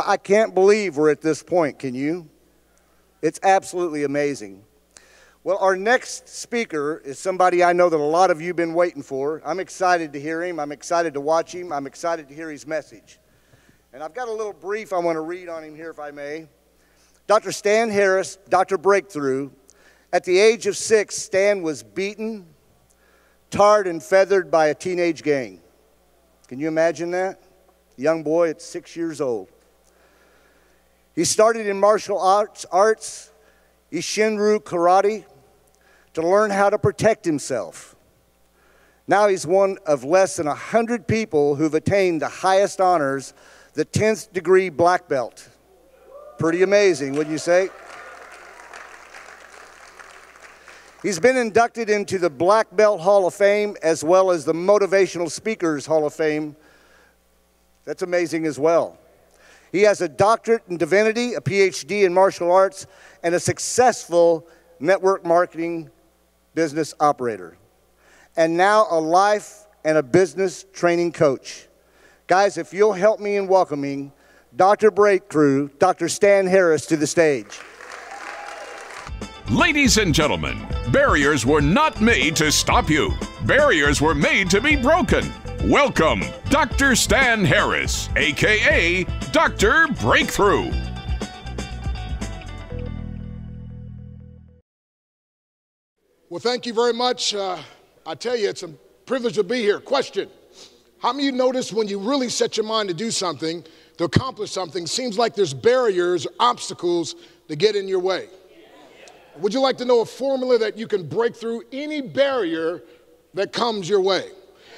I can't believe we're at this point, can you? It's absolutely amazing. Well, our next speaker is somebody I know that a lot of you have been waiting for. I'm excited to hear him. I'm excited to watch him. I'm excited to hear his message. And I've got a little brief I want to read on him here, if I may. Dr. Stan Harris, Dr. Breakthrough. At the age of 6, Stan was beaten, tarred and feathered by a teenage gang. Can you imagine that? A young boy at 6 years old. He started in martial arts, Ishinryu karate, to learn how to protect himself. Now he's one of less than 100 people who've attained the highest honors, the 10th degree black belt. Pretty amazing, wouldn't you say? He's been inducted into the Black Belt Hall of Fame as well as the Motivational Speakers Hall of Fame. That's amazing as well. He has a doctorate in divinity, a PhD in martial arts, and a successful network marketing business operator. And now a life and a business training coach. Guys, if you'll help me in welcoming Dr. Breakthrough, Dr. Stan Harris to the stage. Ladies and gentlemen, barriers were not made to stop you. Barriers were made to be broken. Welcome, Dr. Stan Harris, a.k.a. Dr. Breakthrough. Well, thank you very much. I tell you, it's a privilege to be here. Question: how many of you notice when you really set your mind to do something, to accomplish something, seems like there's barriers, obstacles that get in your way? Would you like to know a formula that you can break through any barrier that comes your way?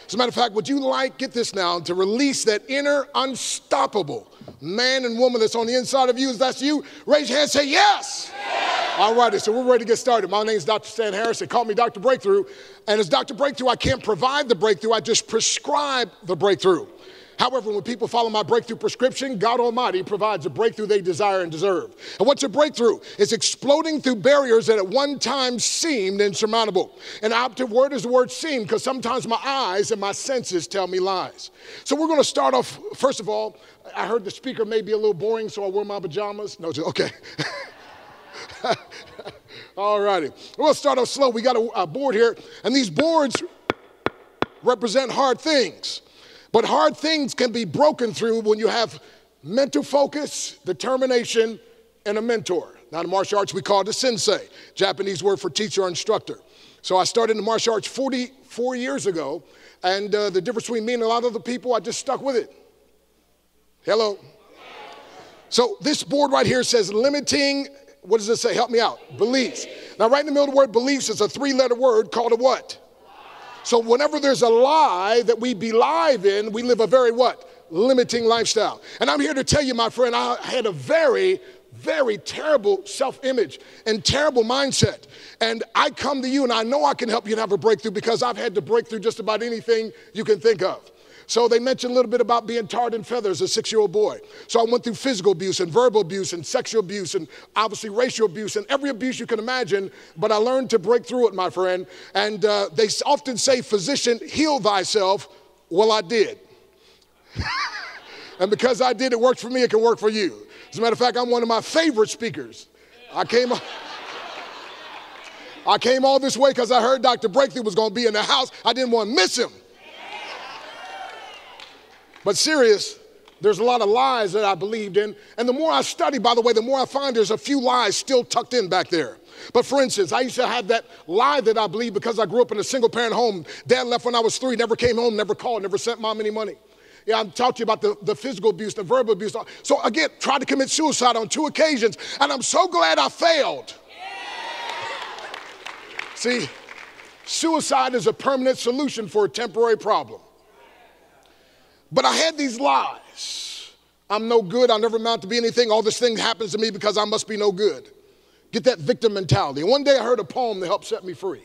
As a matter of fact, would you like, get this now, to release that inner unstoppable man and woman that's on the inside of you? If that's you, raise your hand and say yes. Yes. All righty, so we're ready to get started. My name is Dr. Stan Harris. They call me Dr. Breakthrough. And as Dr. Breakthrough, I can't provide the breakthrough. I just prescribe the breakthrough. However, when people follow my breakthrough prescription, God Almighty provides a breakthrough they desire and deserve. And what's a breakthrough? It's exploding through barriers that at one time seemed insurmountable. And the operative word is the word seem, because sometimes my eyes and my senses tell me lies. So we're going to start off, first of all, I heard the speaker may be a little boring, so I wear my pajamas. No, okay. All righty. We'll start off slow. We got a board here, and these boards represent hard things. But hard things can be broken through when you have mental focus, determination, and a mentor. Now, in martial arts, we call it a sensei, Japanese word for teacher or instructor. So I started in martial arts 44 years ago, and the difference between me and a lot of other people, I just stuck with it. Hello. So this board right here says limiting, what does it say? Help me out. Beliefs. Now, right in the middle of the word beliefs is a 3-letter word called a what? So whenever there's a lie that we believe in, we live a very what? Limiting lifestyle. And I'm here to tell you, my friend, I had a very, very terrible self-image and terrible mindset. And I come to you and I know I can help you to have a breakthrough because I've had to break through just about anything you can think of. So they mentioned a little bit about being tarred and feathered as a 6-year-old boy. So I went through physical abuse and verbal abuse and sexual abuse and obviously racial abuse and every abuse you can imagine, but I learned to break through it, my friend. And they often say, physician, heal thyself. Well, I did. And because I did, it worked for me, it can work for you. As a matter of fact, I'm one of my favorite speakers. I came all this way because I heard Dr. Breakthrough was going to be in the house. I didn't want to miss him. But serious, there's a lot of lies that I believed in. And the more I study, by the way, the more I find there's a few lies still tucked in back there. But for instance, I used to have that lie that I believed because I grew up in a single-parent home. Dad left when I was 3, never came home, never called, never sent mom any money. Yeah, I'm talking to you about the physical abuse, the verbal abuse. So again, tried to commit suicide on 2 occasions, and I'm so glad I failed. See, suicide is a permanent solution for a temporary problem. But I had these lies. I'm no good. I'll never amount to be anything. All this thing happens to me because I must be no good. Get that victim mentality. And one day I heard a poem that helped set me free.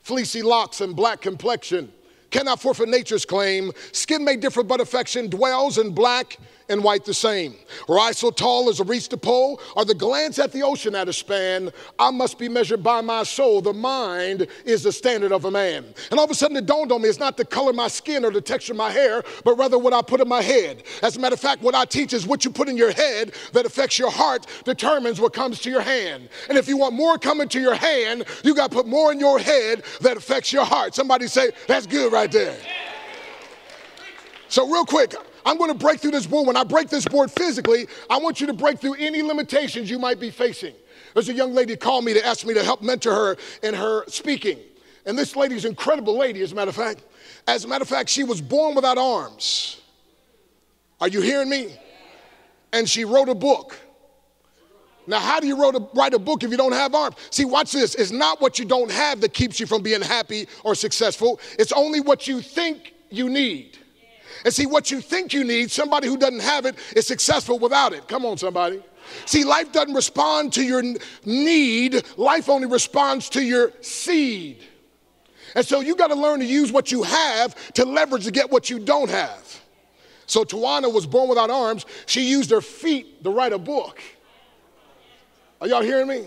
Fleecy locks and black complexion cannot forfeit nature's claim. Skin may differ, but affection dwells in black and white the same. Rise so tall as to reach the pole, or the glance at the ocean at a span. I must be measured by my soul. The mind is the standard of a man. And all of a sudden it dawned on me, it's not the color of my skin or the texture of my hair, but rather what I put in my head. As a matter of fact, what I teach is what you put in your head that affects your heart determines what comes to your hand. And if you want more coming to your hand, you got to put more in your head that affects your heart. Somebody say, that's good right there. So real quick, I'm going to break through this board. When I break this board physically, I want you to break through any limitations you might be facing. There's a young lady called me to ask me to help mentor her in her speaking. And this lady's an incredible lady, as a matter of fact. As a matter of fact, she was born without arms. Are you hearing me? And she wrote a book. Now, how do you write a book if you don't have arms? See, watch this. It's not what you don't have that keeps you from being happy or successful. It's only what you think you need. And see, what you think you need, somebody who doesn't have it is successful without it. Come on, somebody. See, life doesn't respond to your need. Life only responds to your seed. And so you got to learn to use what you have to leverage to get what you don't have. So Tawana was born without arms. She used her feet to write a book. Are y'all hearing me?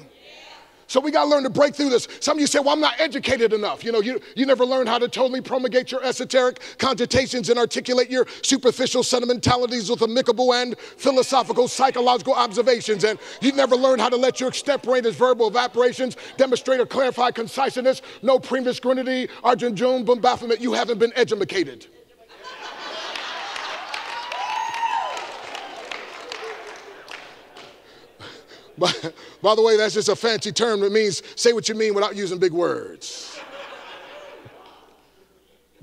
So we got to learn to break through this. Some of you say, well, I'm not educated enough. You know, you never learned how to totally promulgate your esoteric cogitations and articulate your superficial sentimentalities with amicable and philosophical psychological observations. And you never learned how to let your extemporaneous verbal evaporations demonstrate or clarify conciseness, no previous grinity, argentune, bombardment. You haven't been educated. By the way, that's just a fancy term that means say what you mean without using big words.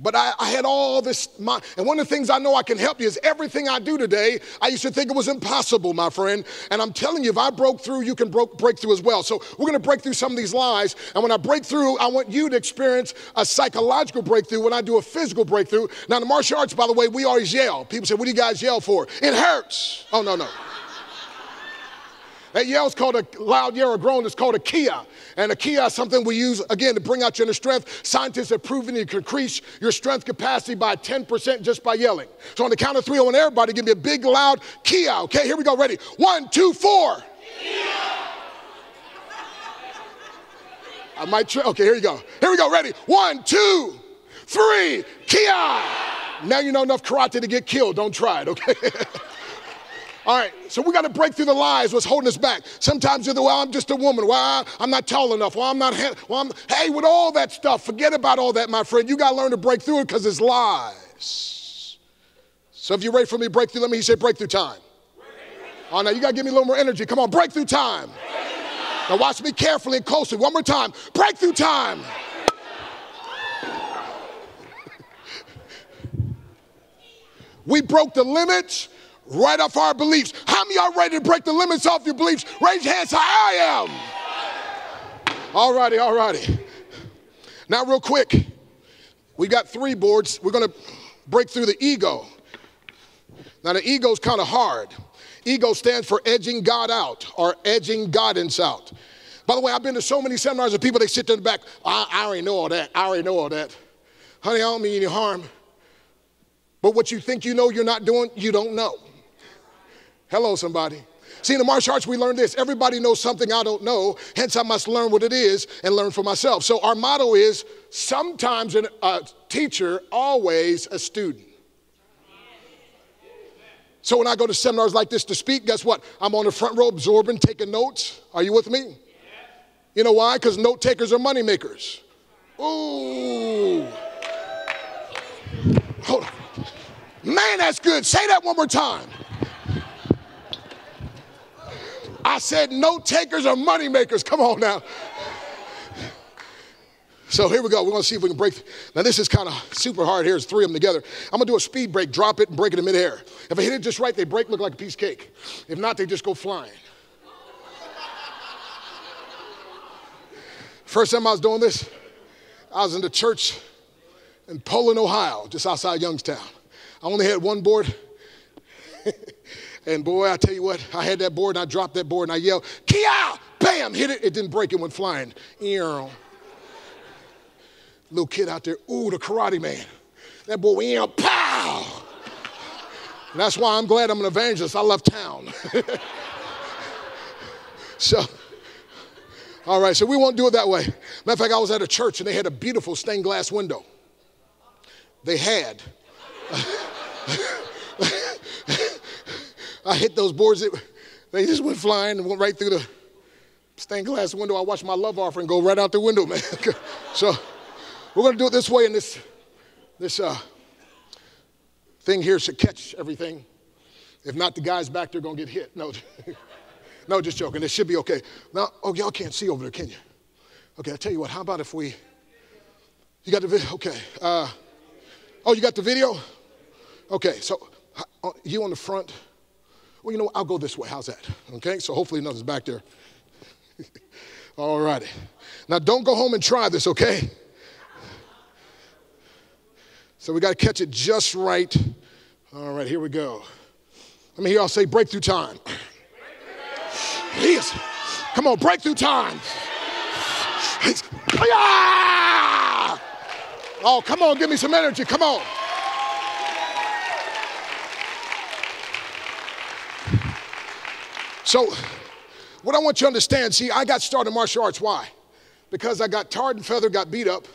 But I had all this, and one of the things I know I can help you is everything I do today, I used to think it was impossible, my friend. And I'm telling you, if I broke through, you can break through as well. So we're going to break through some of these lies. And when I break through, I want you to experience a psychological breakthrough when I do a physical breakthrough. Now, in the martial arts, by the way, we always yell. People say, what do you guys yell for? It hurts. Oh, no. That yell's called a loud yell or groan. It's called a kia. And a kia is something we use, again, to bring out your inner strength. Scientists have proven you can increase your strength capacity by 10% just by yelling. So on the count of three, I want everybody to give me a big, loud kia. Okay, here we go. Ready? 1, 2, 4. Kia. I might try. Okay, here you go. Here we go. Ready? 1, 2, 3. Kia. Now you know enough karate to get killed. Don't try it, okay? All right, so we got to break through the lies, what's holding us back. Sometimes you're well, I'm just a woman. Well, I'm not tall enough. Well, I'm not, hey, with all that stuff, forget about all that, my friend. You got to learn to break through it because it's lies. So if you're ready for me to break through, let me say breakthrough time. Oh, now you got to give me a little more energy. Come on, breakthrough time. Now watch me carefully and closely. One more time, breakthrough time. We broke the limits right off our beliefs. How many of y'all ready to break the limits off your beliefs? Raise your hands, say, I am. All righty. Now real quick, we got 3 boards. We're gonna break through the ego. Now the ego's kind of hard. Ego stands for edging God out or edging guidance out. By the way, I've been to so many seminars of people, they sit there in the back, I already know all that. Honey, I don't mean any harm. But what you think you know you're not doing, you don't know. Hello, somebody. See, in the martial arts, we learn this. Everybody knows something I don't know, hence I must learn what it is and learn for myself. So our motto is, sometimes a teacher, always a student. So when I go to seminars like this to speak, guess what? I'm on the front row absorbing, taking notes. Are you with me? You know why? Because note takers are money makers. Ooh. Hold on. Man, that's good. Say that one more time. I said note takers are money makers. Come on now. So here we go. We're going to see if we can break. Now this is kind of super hard here. It's 3 of them together. I'm going to do a speed break, drop it and break it in midair. If I hit it just right, they break, look like a piece of cake. If not, they just go flying. First time I was doing this, I was in the church in Poland, Ohio, just outside Youngstown. I only had 1 board. And boy, I tell you what, I had that board and I dropped that board and I yelled, Kia! Bam! Hit it. It didn't break. It went flying. Little kid out there, ooh, the karate man. That boy went, pow! And that's why I'm glad I'm an evangelist. I love town. So, all right, so we won't do it that way. Matter of fact, I was at a church and they had a beautiful stained glass window. They had. I hit those boards. They just went flying and went right through the stained glass window. I watched my love offering go right out the window, man. So we're going to do it this way, and this thing here should catch everything. If not, the guys back there are going to get hit. No, no, just joking. It should be okay. Now, oh, y'all can't see over there, can you? Okay, I'll tell you what. How about if you got the video? Okay. Oh, you got the video? Okay, so you on the front. Well, you know what? I'll go this way. How's that? Okay, so hopefully nothing's back there. All righty. Now, don't go home and try this, okay? So we got to catch it just right. All right, here we go. Let me hear y'all say breakthrough time. Please. Come on, breakthrough time. Oh, come on, give me some energy. Come on. So, what I want you to understand, see, I got started in martial arts. Why? Because I got tarred and feathered, got beat up,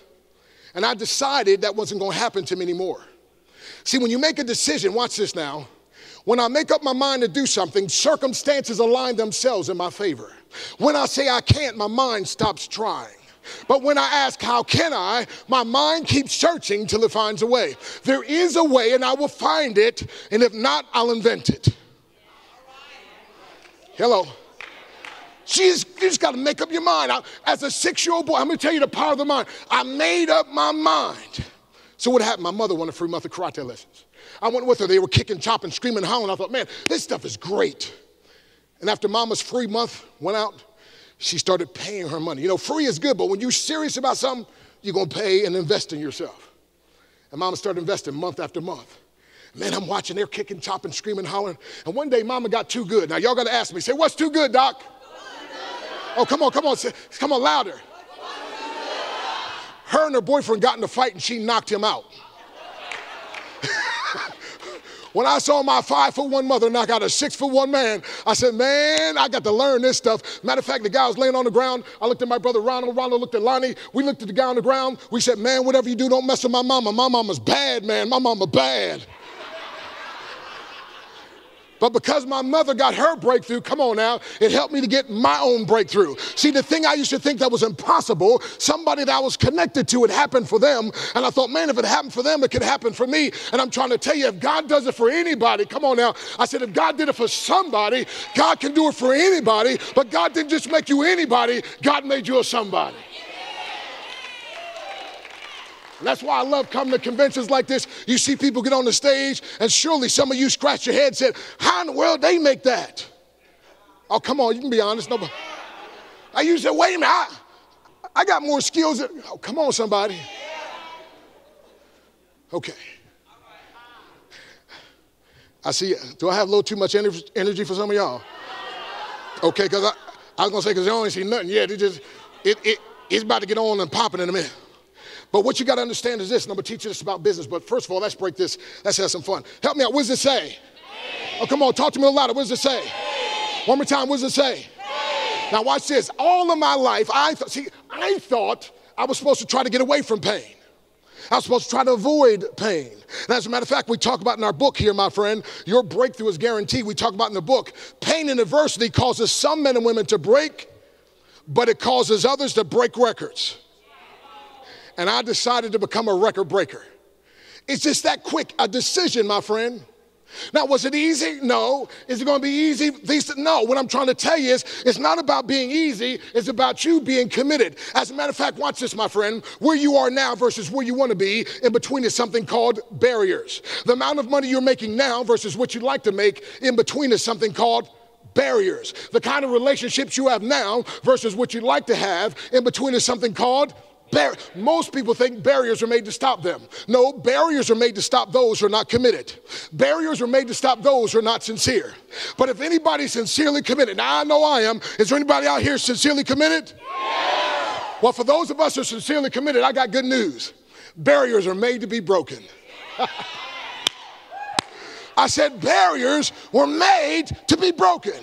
and I decided that wasn't going to happen to me anymore. See, when you make a decision, watch this now. When I make up my mind to do something, circumstances align themselves in my favor. When I say I can't, my mind stops trying. But when I ask, how can I, my mind keeps searching till it finds a way. There is a way, and I will find it, and if not, I'll invent it. Hello. You just got to make up your mind. As a 6-year-old boy, I'm going to tell you the power of the mind. I made up my mind. So what happened? My mother wanted a free month of karate lessons. I went with her. They were kicking, chopping, screaming, hollering. I thought, man, this stuff is great. And after Mama's free month went out, she started paying her money. You know, free is good, but when you're serious about something, you're going to pay and invest in yourself. And Mama started investing month after month. Man, I'm watching. They're kicking, chopping, screaming, hollering. And one day, Mama got too good. Now, y'all got to ask me, say, what's too good, Doc? Oh, come on, come on. Come on, louder. Her and her boyfriend got in a fight, and she knocked him out. When I saw my 5'1" mother knock out a 6'1" man, I said, man, I got to learn this stuff. Matter of fact, the guy was laying on the ground. I looked at my brother Ronald. Ronald looked at Lonnie. We looked at the guy on the ground. We said, man, whatever you do, don't mess with my mama. My mama's bad, man. My mama bad. But because my mother got her breakthrough, come on now, it helped me to get my own breakthrough. See, the thing I used to think that was impossible, somebody that I was connected to, it happened for them. And I thought, man, if it happened for them, it could happen for me. And I'm trying to tell you, if God does it for anybody, come on now. I said, if God did it for somebody, God can do it for anybody. But God didn't just make you anybody, God made you a somebody. And that's why I love coming to conventions like this. You see people get on the stage, and surely some of you scratch your head and said, how in the world they make that? Oh, come on, you can be honest. No, I used to say, wait a minute, I got more skills. Oh, come on, somebody. Okay. I see, do I have a little too much energy for some of y'all? Okay, because I was going to say, because they only see nothing yet. It's about to get on and popping in a minute. But what you got to understand is this, and I'm going to teach you this about business. But first of all, let's break this. Let's have some fun. Help me out. What does it say? Hey. Oh, come on. Talk to me a little louder. What does it say? Hey. One more time. What does it say? Hey. Now, watch this. All of my life, I thought I was supposed to try to get away from pain. I was supposed to try to avoid pain. And as a matter of fact, we talk about in our book here, my friend, your breakthrough is guaranteed. We talk about in the book, pain and adversity causes some men and women to break, but it causes others to break records. And I decided to become a record breaker. It's just that quick, a decision, my friend. Now, was it easy? No. Is it going to be easy? No. What I'm trying to tell you is, it's not about being easy. It's about you being committed. As a matter of fact, watch this, my friend. Where you are now versus where you want to be, in between is something called barriers. The amount of money you're making now versus what you'd like to make, in between is something called barriers. The kind of relationships you have now versus what you'd like to have, in between is something called most people think barriers are made to stop them. No, barriers are made to stop those who are not committed. Barriers are made to stop those who are not sincere. But if anybody's sincerely committed, now I know I am. Is there anybody out here sincerely committed? Yeah. Well, for those of us who are sincerely committed, I got good news. Barriers are made to be broken. I said barriers were made to be broken.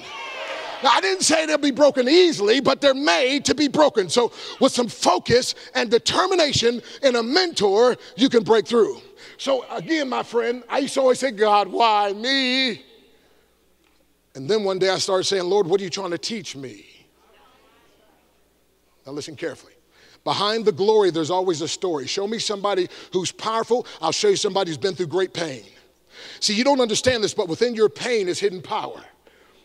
Now, I didn't say they'll be broken easily, but they're made to be broken. So with some focus and determination in a mentor, you can break through. So again, my friend, I used to always say, God, why me? And then one day I started saying, Lord, what are you trying to teach me? Now listen carefully. Behind the glory, there's always a story. Show me somebody who's powerful. I'll show you somebody who's been through great pain. See, you don't understand this, but within your pain is hidden power.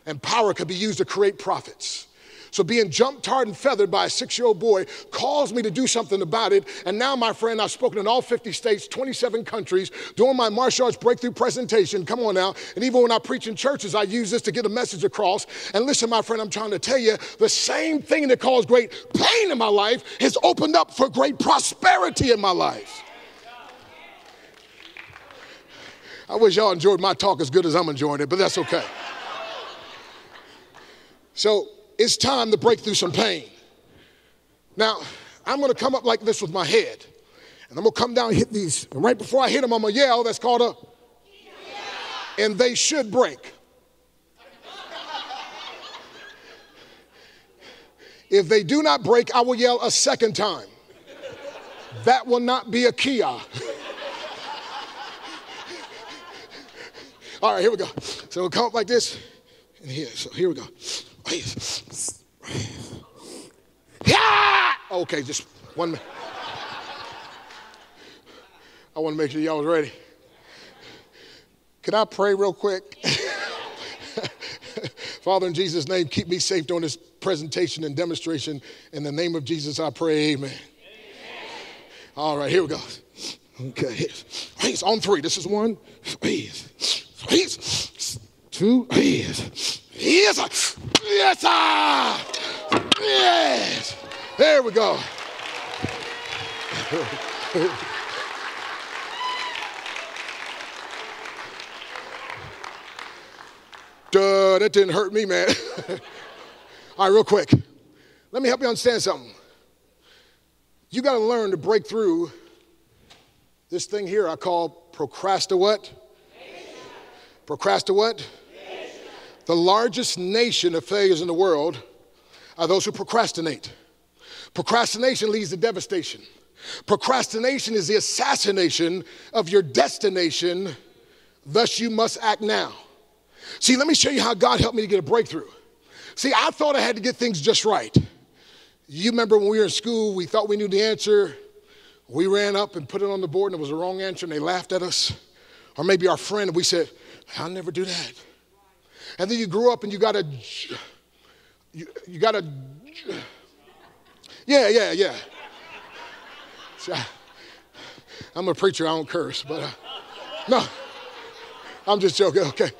And power could be used to create profits. So being jumped, tarred, and feathered by a 6-year-old boy caused me to do something about it. And now, my friend, I've spoken in all 50 states, 27 countries, doing my martial arts breakthrough presentation. Come on now. And even when I preach in churches, I use this to get a message across. And listen, my friend, I'm trying to tell you, the same thing that caused great pain in my life has opened up for great prosperity in my life. I wish y'all enjoyed my talk as good as I'm enjoying it, but that's okay. So it's time to break through some pain. Now, I'm going to come up like this with my head. And I'm going to come down and hit these. And right before I hit them, I'm going to yell. That's called a... Yeah. And they should break. If they do not break, I will yell a second time. That will not be a Kia. All right, here we go. So we'll come up like this. And here, so here we go. Yeah! Okay, just 1 minute. I want to make sure y'all was ready. Can I pray real quick? Father, in Jesus' name, keep me safe during this presentation and demonstration. In the name of Jesus, I pray, amen. All right, here we go. Okay, it's on 3. This is 1. 2. Yes, yes, yes. There we go. Duh, that didn't hurt me, man. All right, real quick. Let me help you understand something. You got to learn to break through this thing here I call procrastinate. Procrastinate. The largest nation of failures in the world are those who procrastinate. Procrastination leads to devastation. Procrastination is the assassination of your destination. Thus, you must act now. See, let me show you how God helped me to get a breakthrough. See, I thought I had to get things just right. You remember when we were in school, we thought we knew the answer. We ran up and put it on the board and it was the wrong answer and they laughed at us. Or maybe our friend and we said, I'll never do that. And then you grew up and you gotta, yeah. See, I'm a preacher, I don't curse, but no, I'm just joking, okay.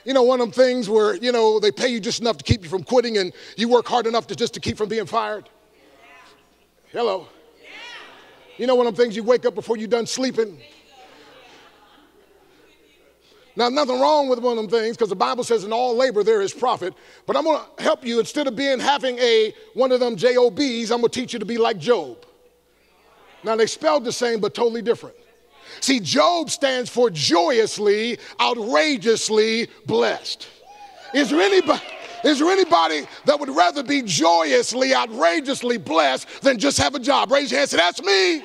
You know, one of them things where, you know, they pay you just enough to keep you from quitting and you work hard enough to just to keep from being fired. Hello. You know, one of them things you wake up before you're done sleeping. Now, nothing wrong with one of them things because the Bible says in all labor there is profit. But I'm going to help you. Instead of having one of them JOBs, I'm going to teach you to be like Job. Now, they spelled the same but totally different. See, Job stands for joyously, outrageously blessed. Is there anybody that would rather be joyously, outrageously blessed than just have a job? Raise your hand and say, that's me.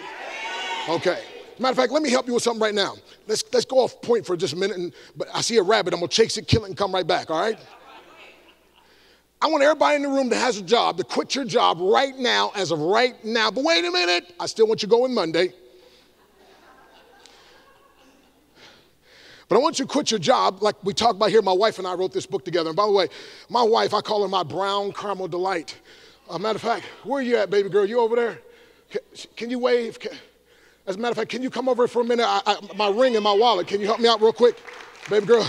Okay. Matter of fact, let me help you with something right now. Let's go off point for just a minute. But I see a rabbit. I'm going to chase it, kill it, and come right back, all right? I want everybody in the room that has a job to quit your job right now, as of right now. But wait a minute. I still want you going Monday. But I want you to quit your job like we talked about here. My wife and I wrote this book together. And by the way, my wife, I call her my brown caramel delight. Matter of fact, where are you at, baby girl? You over there? Can you wave? As a matter of fact, can you come over for a minute? My ring and my wallet. Can you help me out real quick? Baby girl,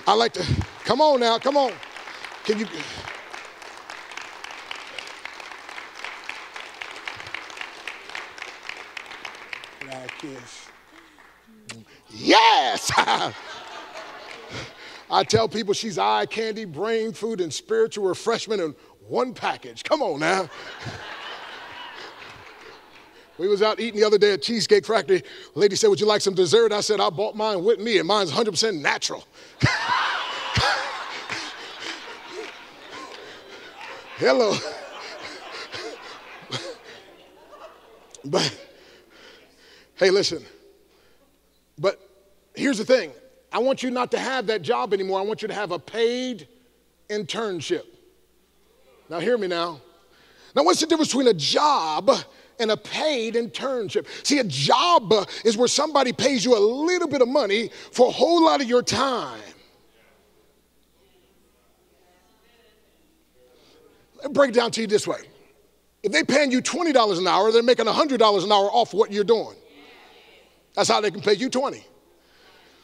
I like to. Come on now, come on. Can you? Kiss. Yes! I tell people she's eye candy, brain food, and spiritual refreshment in one package. Come on now. We was out eating the other day at Cheesecake Factory. The lady said, would you like some dessert? I said, I bought mine with me, and mine's 100% natural. Hello. But, hey, listen. But here's the thing. I want you not to have that job anymore. I want you to have a paid internship. Now, hear me now. Now, what's the difference between a job and a paid internship? See, a job is where somebody pays you a little bit of money for a whole lot of your time. Let me break it down to you this way. If they're paying you $20 an hour, they're making $100 an hour off what you're doing. That's how they can pay you $20.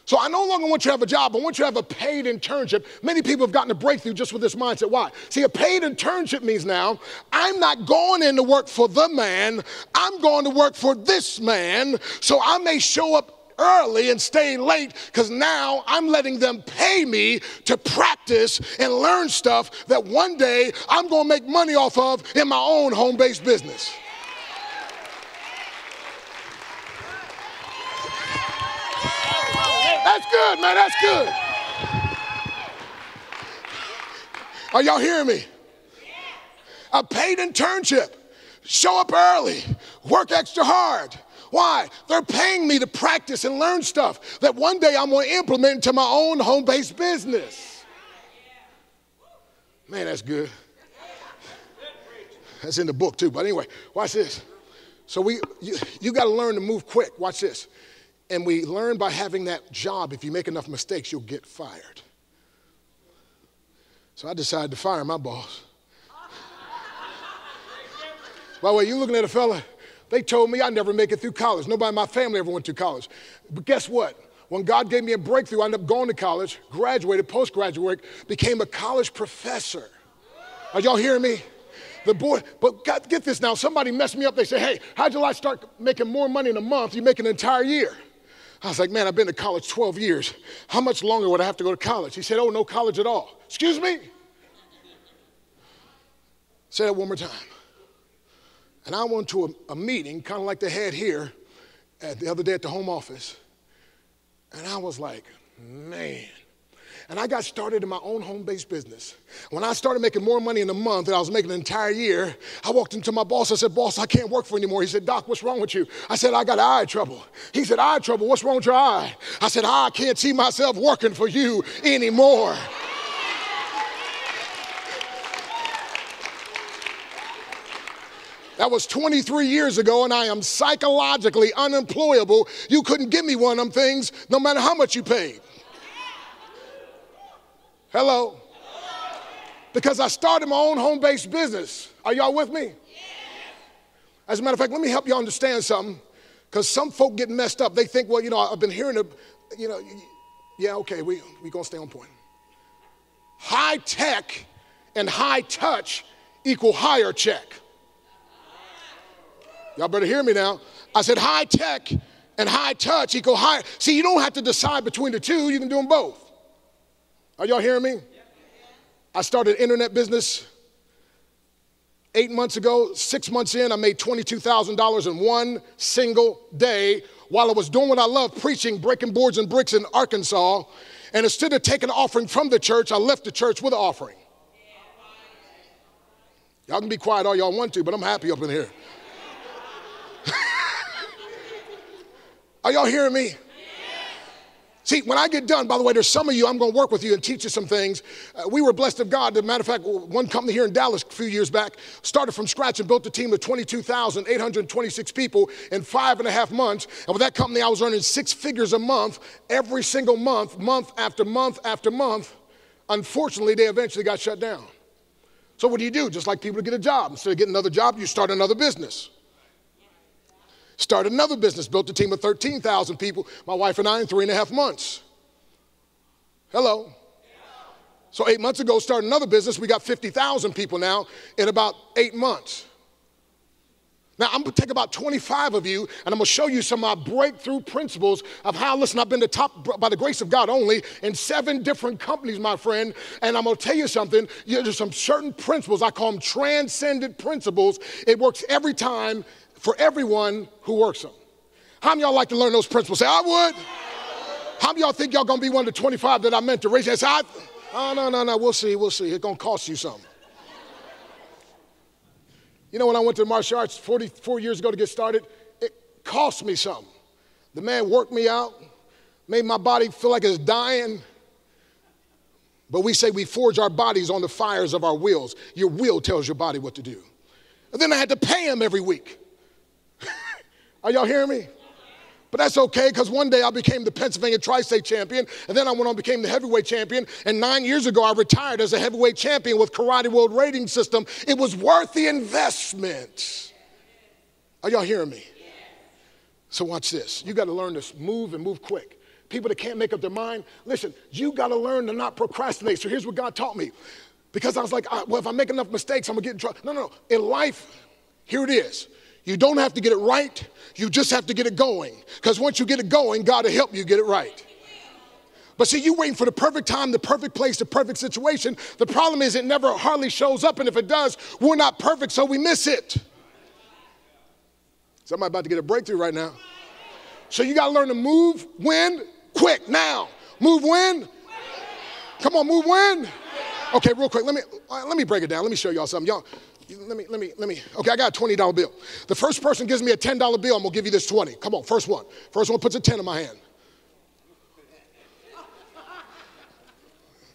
So I no longer want you to have a job. I want you to have a paid internship. Many people have gotten a breakthrough just with this mindset. Why? See, a paid internship means now I'm not going in to work for the man. I'm going to work for this man. So I may show up early and stay late because now I'm letting them pay me to practice and learn stuff that one day I'm going to make money off of in my own home-based business. That's good, man, that's good. Are y'all hearing me? A paid internship. Show up early, work extra hard. Why? They're paying me to practice and learn stuff that one day I'm going to implement into my own home-based business. Man, that's good. That's in the book too, but anyway, watch this. So you got to learn to move quick. Watch this. And we learn by having that job, if you make enough mistakes, you'll get fired. So I decided to fire my boss. By the way, you looking at a fella, they told me I'd never make it through college. Nobody in my family ever went to college. But guess what? When God gave me a breakthrough, I ended up going to college, graduated, postgraduate work, became a college professor. Are y'all hearing me? The boy, but God, get this now, somebody messed me up. They say, hey, how'd you like start making more money in a month? You make an entire year. I was like, man, I've been to college 12 years. How much longer would I have to go to college? He said, oh, no college at all. Excuse me? Say that one more time. And I went to a meeting, kind of like they had here the other day at the home office. And I was like, man. And I got started in my own home-based business. When I started making more money in a month than I was making an entire year, I walked into my boss. I said, boss, I can't work for you anymore. He said, Doc, what's wrong with you? I said, I got eye trouble. He said, eye trouble? What's wrong with your eye? I said, I can't see myself working for you anymore. That was 23 years ago, and I am psychologically unemployable. You couldn't give me one of them things no matter how much you paid. Hello? Because I started my own home-based business. Are y'all with me? As a matter of fact, let me help you understand something, because some folk get messed up. They think, well, I've been hearing, yeah, okay, we going to stay on point. High tech and high touch equal higher check. Y'all better hear me now. I said high tech and high touch equal higher. See, you don't have to decide between the two. You can do them both. Are y'all hearing me? I started an internet business 8 months ago. 6 months in, I made $22,000 in one single day while I was doing what I love, preaching, breaking boards and bricks in Arkansas. And instead of taking an offering from the church, I left the church with an offering. Y'all can be quiet all y'all want to, but I'm happy up in here. Are y'all hearing me? See, when I get done, by the way, there's some of you, I'm going to work with you and teach you some things. We were blessed of God. As a matter of fact, one company here in Dallas a few years back started from scratch and built a team of 22,826 people in 5.5 months. And with that company, I was earning 6 figures a month, every single month, month after month after month. Unfortunately, they eventually got shut down. So what do? Just like people to get a job. Instead of getting another job, you start another business. Started another business, built a team of 13,000 people, my wife and I, in 3.5 months. Hello. So 8 months ago, started another business. We got 50,000 people now in about 8 months. Now, I'm going to take about 25 of you, and I'm going to show you some of my breakthrough principles of how, listen, I've been to top, by the grace of God only, in 7 different companies, my friend, and I'm going to tell you something. There's some certain principles. I call them transcendent principles. It works every time for everyone who works them. How many of y'all like to learn those principles? Say, I would. How many of y'all think y'all going to be one of the 25 that I meant to raise your hand? Say, no, we'll see. It's going to cost you something. You know, when I went to martial arts 44 years ago to get started, it cost me something. The man worked me out, made my body feel like it's dying. But we say we forge our bodies on the fires of our wills. Your will tells your body what to do. And then I had to pay him every week. Are y'all hearing me? But that's okay, because one day I became the Pennsylvania Tri-State champion, and then I went on and became the heavyweight champion, and 9 years ago I retired as a heavyweight champion with Karate World Rating System. It was worth the investment. Are y'all hearing me? So watch this. You got to learn to move and move quick. People that can't make up their mind, listen, you got to learn to not procrastinate. So here's what God taught me. Because I was like, well, if I make enough mistakes, I'm going to get in trouble. No. In life, here it is. You don't have to get it right. You just have to get it going. Because once you get it going, God will help you get it right. But see, you waiting for the perfect time, the perfect place, the perfect situation. The problem is it never hardly shows up. And if it does, we're not perfect, so we miss it. Somebody about to get a breakthrough right now. So you got to learn to move when? Quick, now. Move when? Come on, move when? Okay, real quick, let me break it down. Let me show y'all something. Y'all, let me. Okay, I got a $20 bill. The first person gives me a $10 bill, I'm gonna give you this 20. Come on, first one. First one puts a 10 in my hand.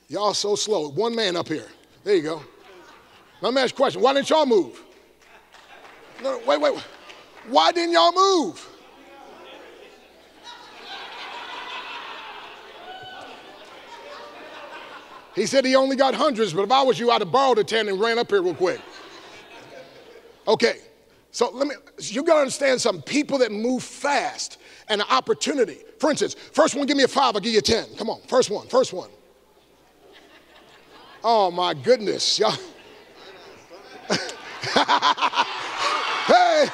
Y'all so slow. One man up here. There you go. Now let me ask you a question. Why didn't y'all move? No, wait. Why didn't y'all move? He said he only got hundreds, but if I was you, I'd have borrowed a 10 and ran up here real quick. Okay, so you gotta understand something. People that move fast and an opportunity. For instance, first one, give me a 5, I'll give you a 10. Come on, first one. Oh my goodness, y'all. Hey.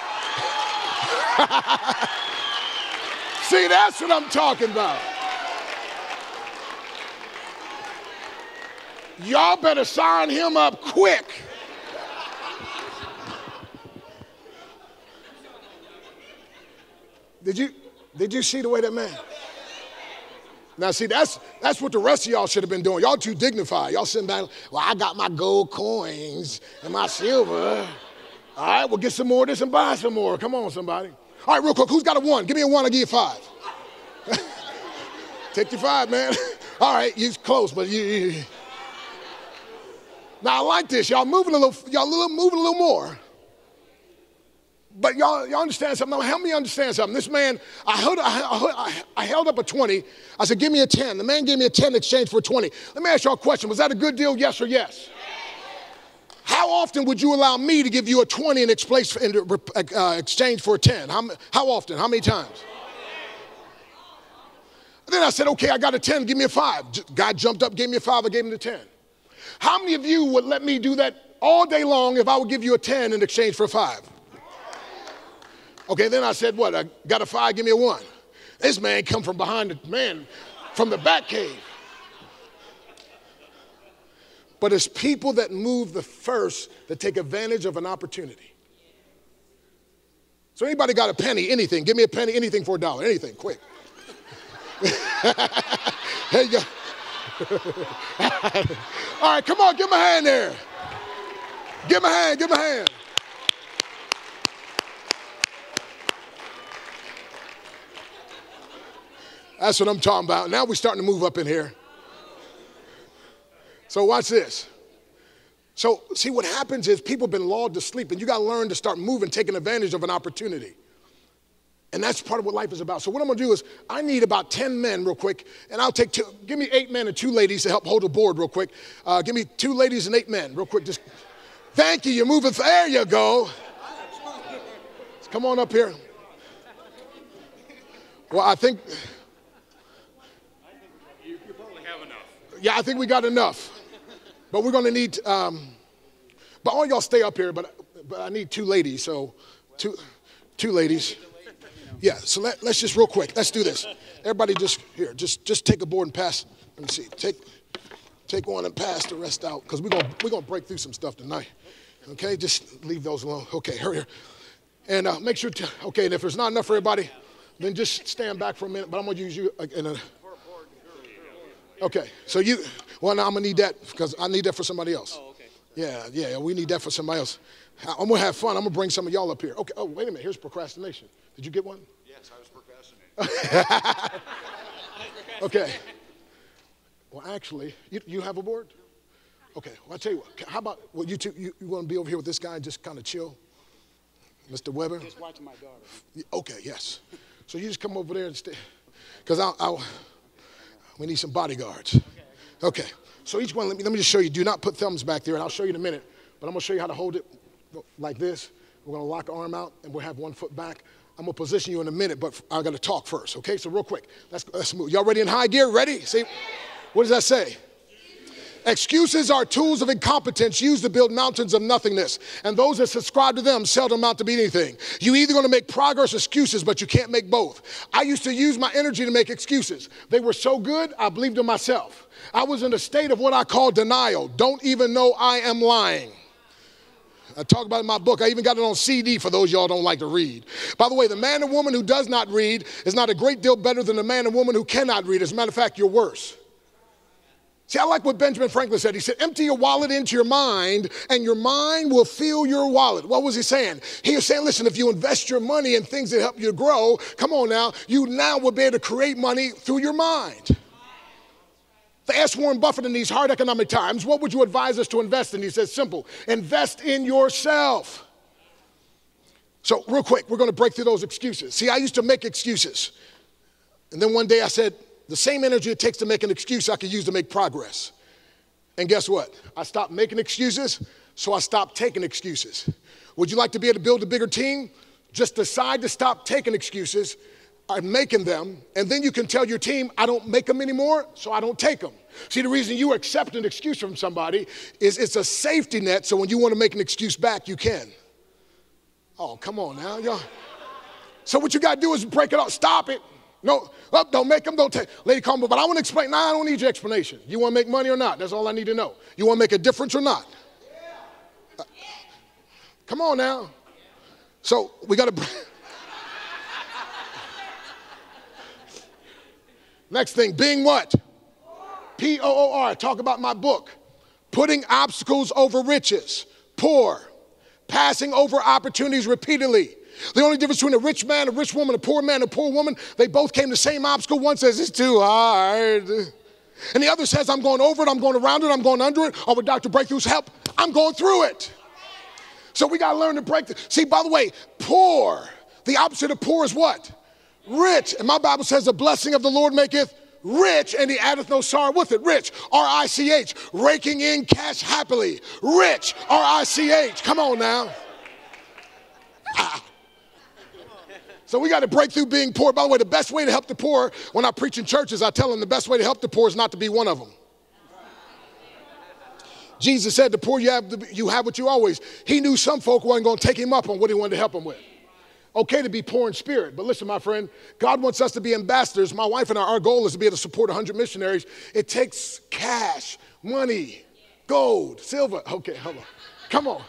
See, that's what I'm talking about. Y'all better sign him up quick. Did you see the way that man? Now see, that's what the rest of y'all should have been doing. Y'all too dignified. Y'all sitting back, well, I got my gold coins and my silver. All right, well, get some more of this and buy some more. Come on, somebody. All right, real quick, who's got a 1? Give me a 1, I'll give you 5. Take your 5, man. All right, you're close, but you. Now, I like this. Y'all moving a little more. But y'all understand something? Now, help me understand something. This man, I held up a 20. I said, give me a 10. The man gave me a 10 in exchange for a 20. Let me ask y'all a question. Was that a good deal, yes or yes? How often would you allow me to give you a 20 in exchange for a 10? How often? How many times? Then I said, okay, I got a 10. Give me a 5. Guy jumped up, gave me a 5. I gave him the 10. How many of you would let me do that all day long if I would give you a 10 in exchange for a 5? Okay, then I said, what? I got a 5, give me a 1. This man come from behind the man, from the back cave. But it's people that move the first that take advantage of an opportunity. So anybody got a penny, anything, give me a penny, anything for $1, anything, quick. There you go. All right, come on, give him a hand there. Give him a hand. That's what I'm talking about. Now we're starting to move up in here. So watch this. So see, what happens is people have been lulled to sleep, and you got to learn to start moving, taking advantage of an opportunity. And that's part of what life is about. So what I'm going to do is I need about 10 men real quick, and I'll take give me 8 men and 2 ladies to help hold the board real quick. Give me 2 ladies and 8 men real quick. Just thank you. You're moving. There you go. Come on up here. Well, I think you probably have enough. Yeah, I think we got enough. But we're going to need, but all y'all stay up here, but I need 2 ladies, so two ladies. Yeah, so let's just real quick, let's do this. Everybody just take a board and pass. Let me see, take one and pass the rest out, because we're gonna break through some stuff tonight. Okay, just leave those alone. Okay, hurry. And make sure, okay, and if there's not enough for everybody, then just stand back for a minute, but I'm going to use you in a, okay, so well, now I'm going to need that because I need that for somebody else. Oh, okay. Yeah, we need that for somebody else. I'm going to have fun. I'm going to bring some of y'all up here. Okay, oh, wait a minute, here's procrastination. Did you get one? Yes, I was procrastinating. Okay. Well, actually, you have a board? Okay, well, I'll tell you what. How about, well, you two, you want to be over here with this guy and just kind of chill? Mr. Weber? Just watching my daughter. Okay, yes. So you just come over there and stay. Because we need some bodyguards. Okay. So each one, let me just show you. Do not put thumbs back there, and I'll show you in a minute. But I'm going to show you how to hold it like this. We're going to lock the arm out, and we'll have one foot back. I'm going to position you in a minute, but I got to talk first, okay? So real quick, let's move. Y'all ready in high gear? Ready? See? What does that say? Excuses are tools of incompetence used to build mountains of nothingness, and those that subscribe to them seldom amount to be anything. You're either going to make progress or excuses, but you can't make both. I used to use my energy to make excuses. They were so good, I believed in myself. I was in a state of what I call denial. Don't even know I am lying. I talk about it in my book. I even got it on CD for those y'all don't like to read. By the way, the man and woman who does not read is not a great deal better than the man and woman who cannot read. As a matter of fact, you're worse. See, I like what Benjamin Franklin said. He said, empty your wallet into your mind, and your mind will fill your wallet. What was he saying? He was saying, listen, if you invest your money in things that help you grow, come on now, you now will be able to create money through your mind. They asked Warren Buffett in these hard economic times, what would you advise us to invest in? He says, simple, invest in yourself. So real quick, we're going to break through those excuses. See, I used to make excuses. And then one day I said, the same energy it takes to make an excuse I could use to make progress. And guess what? I stopped making excuses, so I stopped taking excuses. Would you like to be able to build a bigger team? Just decide to stop taking excuses and making them, and then you can tell your team, I don't make them anymore, so I don't take them. See, the reason you accept an excuse from somebody is it's a safety net, so when you want to make an excuse back, you can. Oh, come on now, y'all. So what you got to do is break it up. Stop it. No, don't make them, don't take. Lady, call me, but I want to explain. No, I don't need your explanation. You want to make money or not? That's all I need to know. You want to make a difference or not? Come on now. So we got to. Next thing, being what? P-O-O-R. Talk about my book. Putting obstacles over riches. Poor. Passing over opportunities repeatedly. The only difference between a rich man, a rich woman, a poor man, a poor woman, they both came to the same obstacle. One says it's too hard. And the other says I'm going over it, I'm going around it, I'm going under it, or with Dr. Breakthrough's help, I'm going through it. So we got to learn to break through. See, by the way, poor, the opposite of poor is what? Rich. And my Bible says the blessing of the Lord maketh rich, and he addeth no sorrow with it. Rich, R-I-C-H, raking in cash happily. Rich, R-I-C-H. Come on now. So we got to break through being poor. By the way, the best way to help the poor, when I preach in churches, I tell them the best way to help the poor is not to be one of them. Jesus said, the poor you have what you always. He knew some folk wasn't going to take him up on what he wanted to help them with. Okay to be poor in spirit, but listen, my friend, God wants us to be ambassadors. My wife and our goal is to be able to support 100 missionaries. It takes cash, money, gold, silver. Okay, hold on. Come on.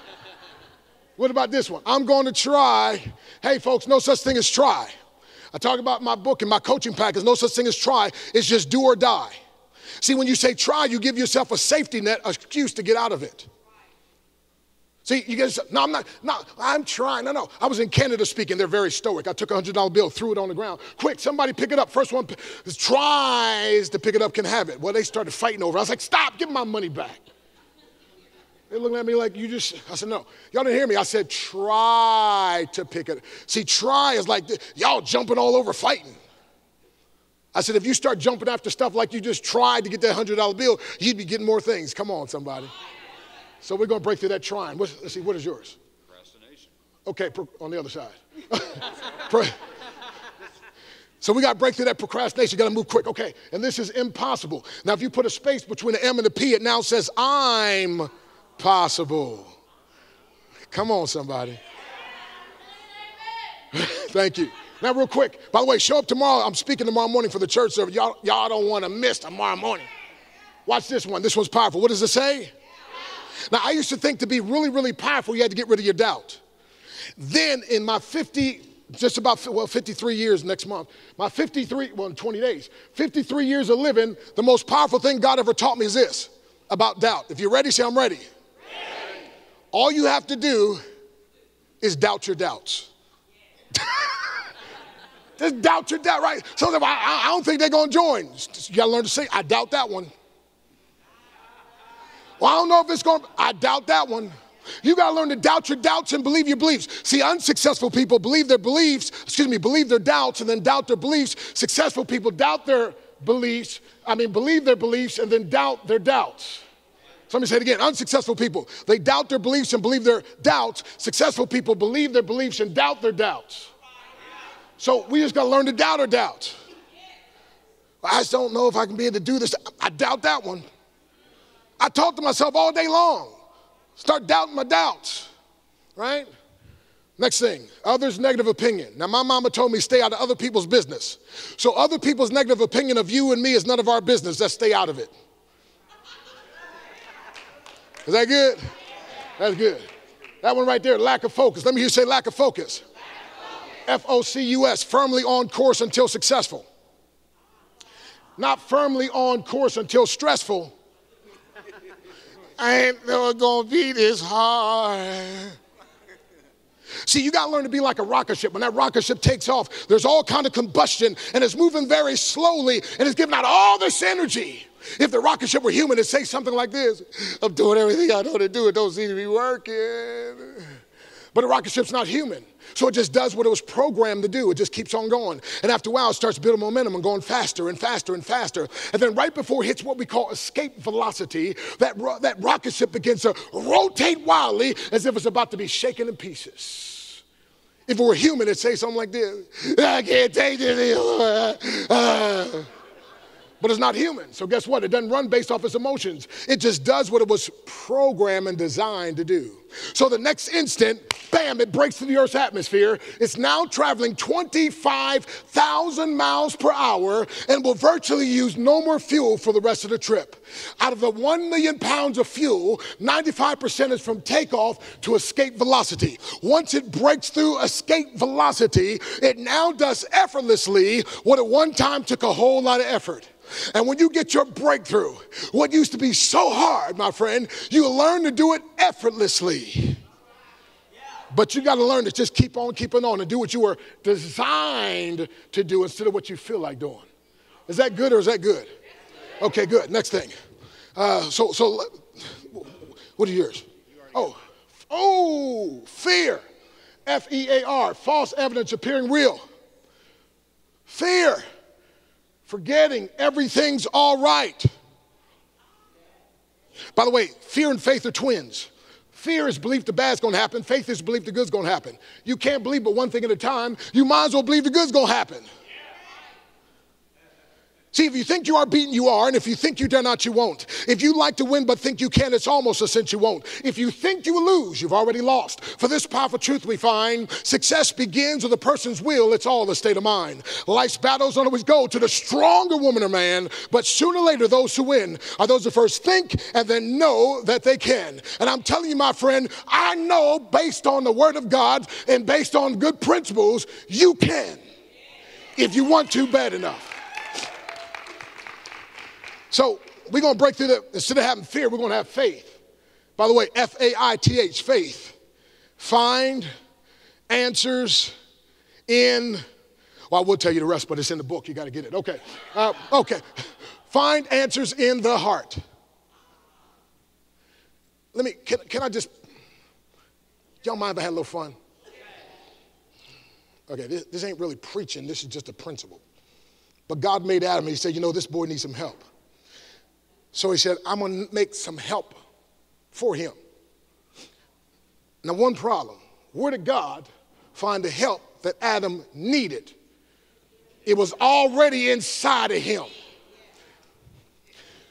What about this one? I'm going to try. Hey, folks, no such thing as try. I talk about my book and my coaching package. No such thing as try. It's just do or die. See, when you say try, you give yourself a safety net, an excuse to get out of it. See, you guys, no, I'm trying. No. I was in Canada speaking. They're very stoic. I took a $100 bill, threw it on the ground. Quick, somebody pick it up. First one tries to pick it up can have it. Well, they started fighting over it. I was like, stop, give my money back. They're looking at me like, I said, no. Y'all didn't hear me. I said, try to pick it. See, try is like, y'all jumping all over fighting. I said, if you start jumping after stuff like you just tried to get that $100 bill, you'd be getting more things. Come on, somebody. So we're going to break through that trying. Let's see, what is yours? Procrastination. Okay, on the other side. So we got to break through that procrastination. Got to move quick. Okay, and this is impossible. Now, if you put a space between the M and the P, it now says I'm possible. Come on, somebody. Thank you. Now, real quick. By the way, show up tomorrow. I'm speaking tomorrow morning for the church service. Y'all don't want to miss tomorrow morning. Watch this one. This one's powerful. What does it say? Now, I used to think to be really, really powerful, you had to get rid of your doubt. Then in my 53 years next month, in 20 days, 53 years of living, the most powerful thing God ever taught me is this, about doubt. If you're ready, say I'm ready. All you have to do is doubt your doubts. Just doubt your doubt, right? Sometimes I don't think they're going to join. You got to learn to say, I doubt that one. Well, I don't know if it's going to, I doubt that one. You got to learn to doubt your doubts and believe your beliefs. See, unsuccessful people believe their doubts and then doubt their beliefs. Successful people doubt their beliefs, believe their beliefs and then doubt their doubts. So let me say it again. Unsuccessful people, they doubt their beliefs and believe their doubts. Successful people believe their beliefs and doubt their doubts. So we just got to learn to doubt our doubts. I just don't know if I can be able to do this. I doubt that one. I talk to myself all day long. Start doubting my doubts, right? Next thing, others' negative opinion. Now, my mama told me stay out of other people's business. So other people's negative opinion of you and me is none of our business. Let's stay out of it. Is that good? That's good. That one right there, lack of focus. Let me hear you say lack of focus. F-O-C-U-S, firmly on course until successful. Not firmly on course until stressful. I ain't never gonna be this hard. See, you gotta learn to be like a rocket ship. When that rocket ship takes off, there's all kind of combustion and it's moving very slowly and it's giving out all this energy. If the rocket ship were human, it'd say something like this: I'm doing everything I know to do, it don't seem to be working. But a rocket ship's not human. So it just does what it was programmed to do. It just keeps on going. And after a while, it starts building momentum and going faster and faster and faster. And then right before it hits what we call escape velocity, that rocket ship begins to rotate wildly as if it's about to be shaken in pieces. If it were human, it'd say something like this: I can't take this anymore. But it's not human. So guess what? It doesn't run based off its emotions. It just does what it was programmed and designed to do. So the next instant, bam, it breaks through the Earth's atmosphere. It's now traveling 25,000 miles per hour and will virtually use no more fuel for the rest of the trip. Out of the 1 million pounds of fuel, 95% is from takeoff to escape velocity. Once it breaks through escape velocity, it now does effortlessly what at one time took a whole lot of effort. And when you get your breakthrough, what used to be so hard, my friend, you learn to do it effortlessly. But you got to learn to just keep on keeping on and do what you were designed to do instead of what you feel like doing. Is that good or is that good? Okay, good. Next thing. So what are yours? Oh, fear. F-E-A-R, false evidence appearing real. Fear. Forgetting everything's all right. By the way, fear and faith are twins. Fear is belief the bad's going to happen. Faith is belief the good's going to happen. You can't believe but one thing at a time. You might as well believe the good's going to happen. See, if you think you are beaten, you are. And if you think you dare not, you won't. If you like to win but think you can, it's almost a cinch you won't. If you think you will lose, you've already lost. For this powerful truth we find, success begins with a person's will. It's all a state of mind. Life's battles don't always go to the stronger woman or man, but sooner or later those who win are those who first think and then know that they can. And I'm telling you, my friend, I know based on the word of God and based on good principles, you can, if you want to bad enough. So we're going to break through instead of having fear, we're going to have faith. By the way, F-A-I-T-H, faith. Find answers in, well, I will tell you the rest, but it's in the book. You got to get it. Okay. Okay. Find answers in the heart. Can I just, y'all mind if I had a little fun? Okay, this ain't really preaching. This is just a principle. But God made Adam and he said, you know, this boy needs some help. So he said, I'm going to make some help for him. Now, one problem. Where did God find the help that Adam needed? It was already inside of him.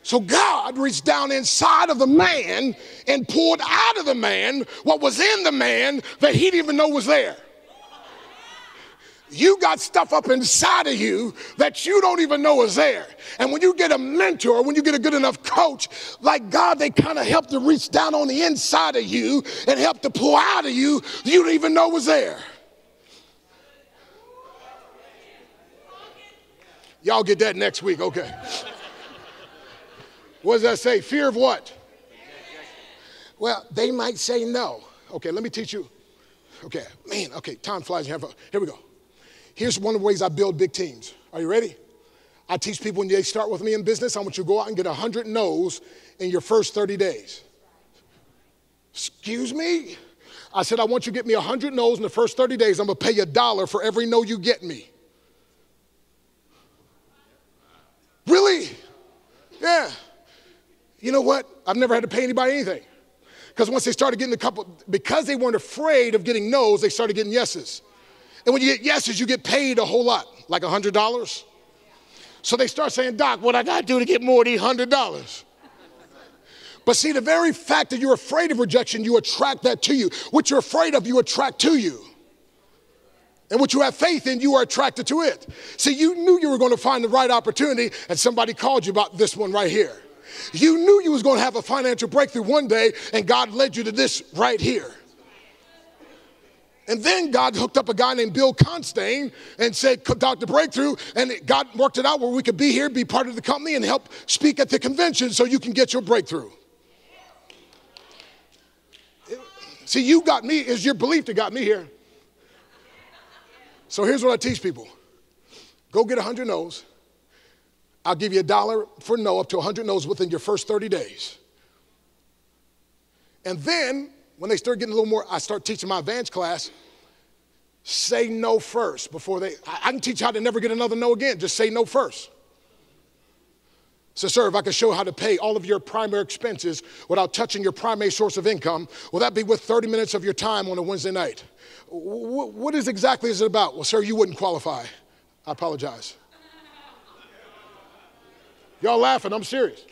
So God reached down inside of the man and pulled out of the man what was in the man that he didn't even know was there. You got stuff up inside of you that you don't even know is there. And when you get a mentor, when you get a good enough coach, like God, they kind of help to reach down on the inside of you and help to pull out of you don't even know was there. Y'all get that next week, okay. What does that say? Fear of what? Well, they might say no. Okay, let me teach you. Okay, man, okay, time flies. Here we go. Here's one of the ways I build big teams. Are you ready? I teach people when they start with me in business, I want you to go out and get 100 no's in your first 30 days. Excuse me? I said, I want you to get me 100 no's in the first 30 days. I'm going to pay you $1 for every no you get me. Really? Yeah. You know what? I've never had to pay anybody anything. Because once they started getting because they weren't afraid of getting no's, they started getting yeses. And when you get yeses, you get paid a whole lot, like $100. So they start saying, Doc, what I got to do to get more of these $100? But see, the very fact that you're afraid of rejection, you attract that to you. What you're afraid of, you attract to you. And what you have faith in, you are attracted to it. See, you knew you were going to find the right opportunity, and somebody called you about this one right here. You knew you was going to have a financial breakthrough one day, and God led you to this right here. And then God hooked up a guy named Bill Constane and said, Dr. Breakthrough, and God worked it out where we could be here, be part of the company, and help speak at the convention so you can get your breakthrough. See, you got me, it's your belief that got me here. So here's what I teach people. Go get 100 no's. I'll give you $1 for no, up to 100 no's within your first 30 days. And then, when they start getting a little more, I start teaching my advanced class, say no first before I can teach how to never get another no again. Just say no first. So, sir, if I could show how to pay all of your primary expenses without touching your primary source of income, will that be worth 30 minutes of your time on a Wednesday night? What exactly is it about? Well, sir, you wouldn't qualify. I apologize. Y'all laughing, I'm serious.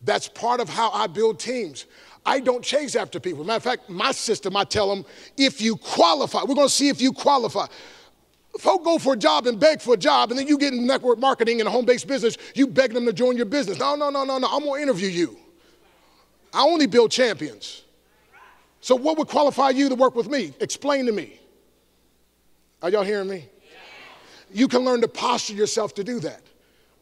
That's part of how I build teams. I don't chase after people. Matter of fact, my system, I tell them, if you qualify, we're going to see if you qualify. Folk go for a job and beg for a job, and then you get in network marketing and a home-based business, you beg them to join your business. No, I'm going to interview you. I only build champions. So what would qualify you to work with me? Explain to me. Are y'all hearing me? You can learn to posture yourself to do that.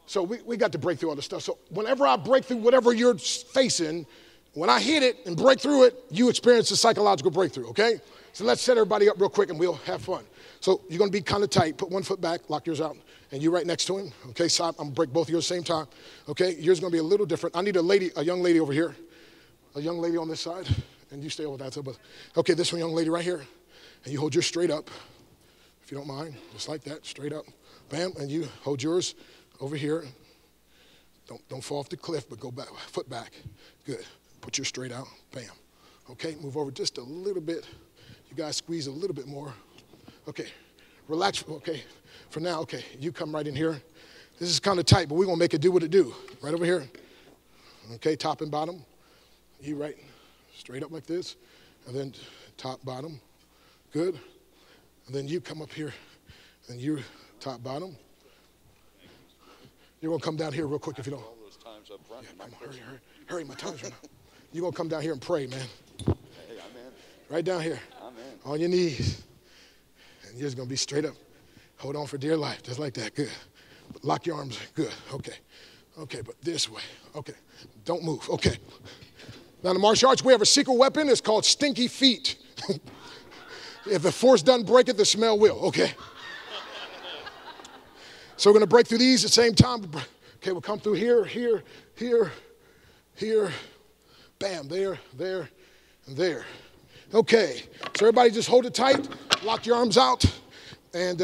So we got to break through all this stuff. So whenever I break through whatever you're facing, when I hit it and break through it, you experience a psychological breakthrough, okay? So let's set everybody up real quick and we'll have fun. So you're going to be kind of tight. Put one foot back, lock yours out, and you right next to him. Okay, so I'm going to break both of yours at the same time. Okay, yours is going to be a little different. I need a young lady over here, a young lady on this side, and you stay over that side. Okay, this one, young lady right here, and you hold yours straight up, if you don't mind, just like that, straight up. Bam, and you hold yours over here. Don't fall off the cliff, but go back, foot back. Good. Put yours straight out. Bam. Okay, move over just a little bit. You guys squeeze a little bit more. Okay, relax. Okay, for now, okay, you come right in here. This is kind of tight, but we're going to make it do what it do. Right over here. Okay, top and bottom. You right straight up like this. And then top, bottom. Good. And then you come up here. And you top, bottom. You're going to come down here real quick if you don't. All those times up front. Yeah, come on, hurry, my time's running out. You're going to come down here and pray, man. Hey, I'm in. Right down here. I'm in. On your knees. And you're just going to be straight up. Hold on for dear life, just like that. Good. Lock your arms. Good. Okay. Okay, but this way. Okay. Don't move. Okay. Now, in the martial arts, we have a secret weapon. It's called stinky feet. If the force doesn't break it, the smell will. Okay. So we're going to break through these at the same time. Okay, we'll come through here, here, here, here. Bam, there, there, and there. Okay, so everybody just hold it tight, lock your arms out, and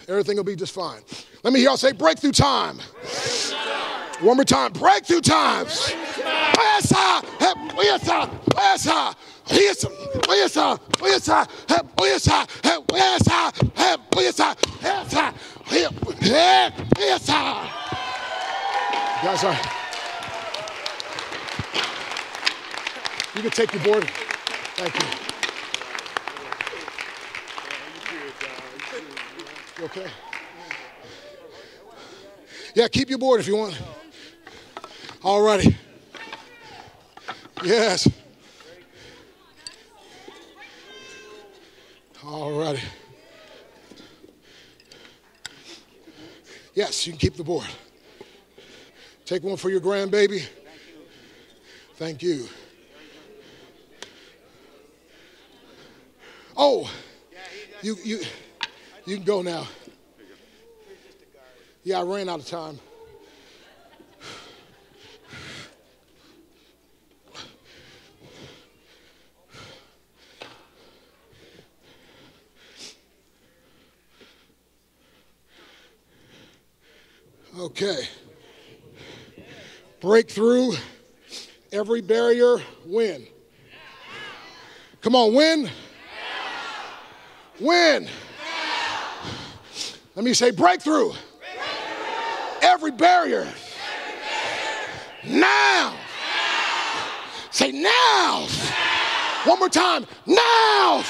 everything will be just fine. Let me hear y'all say breakthrough time. Breakthrough time. One more time, breakthrough times. Guys, you can take your board. Thank you. You okay? Yeah, keep your board if you want. All righty. Yes. All righty. Yes, you can keep the board. Take one for your grandbaby. Thank you. Oh, you can go now. Yeah, I ran out of time. Okay. Breakthrough. Every barrier, win. Come on, win. Win. Let me say breakthrough. Every barrier. Now. Say now. One more time. Now.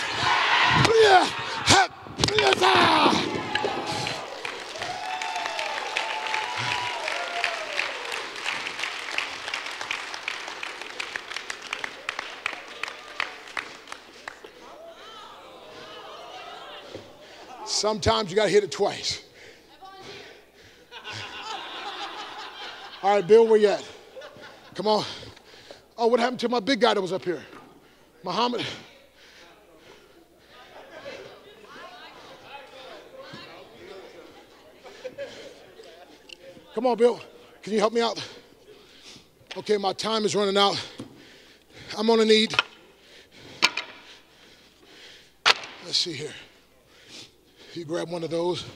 Sometimes you got to hit it twice. All right, Bill, where you at? Come on. Oh, what happened to my big guy that was up here? Muhammad. Come on, Bill. Can you help me out? Okay, my time is running out. I'm gonna need. Let's see here. You grab one of those.